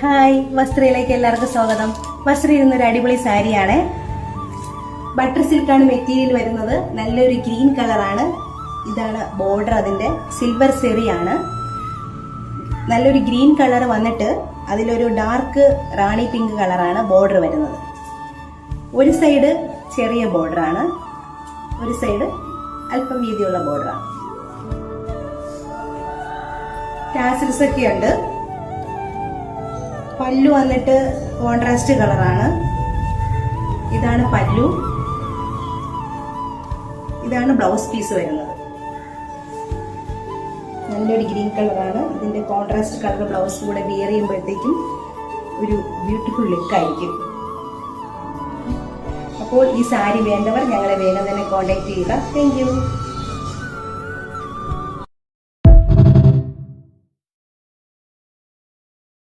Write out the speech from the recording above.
Hi, വസ്ത്രയിലേക്ക് എല്ലാവർക്കും സ്വാഗതം. വസ്ത്ര ഇരുന്നൊരു അടിപൊളി സാരിയാണ്. ബട്ടർ സിൽക്കാണ് മെറ്റീരിയൽ വരുന്നത്. നല്ലൊരു ഗ്രീൻ കളറാണ്. ഇതാണ് ബോർഡർ, അതിന്റെ സിൽവർ സെറിയാണ്. നല്ലൊരു ഗ്രീൻ കളർ വന്നിട്ട് അതിലൊരു ഡാർക്ക് റാണി പിങ്ക് കളറാണ് ബോർഡർ വരുന്നത്. ഒരു സൈഡ് ചെറിയ ബോർഡറാണ്, ഒരു സൈഡ് അല്പം വീതിയുള്ള ബോർഡറാണ്. ടാസിൽസ് ഒക്കെ ഉണ്ട്. പല്ലു വന്നിട്ട് കോൺട്രാസ്റ്റ് കളറാണ്. ഇതാണ് പല്ലു, ഇതാണ് ബ്ലൗസ് പീസ് വരുന്നത്. നല്ലൊരു ഗ്രീൻ കളറാണ്. ഇതിന്റെ കോൺട്രാസ്റ്റ് കളർ ബ്ലൗസ് കൂടെ വിയർ ചെയ്യുമ്പോഴത്തേക്കും ഒരു ബ്യൂട്ടിഫുൾ ലുക്ക് ആയിരിക്കും. അപ്പോൾ ഈ സാരി വേണ്ടവർ ഞങ്ങളെ വേഗം തന്നെ കോൺടാക്ട് ചെയ്യുക. Thank you.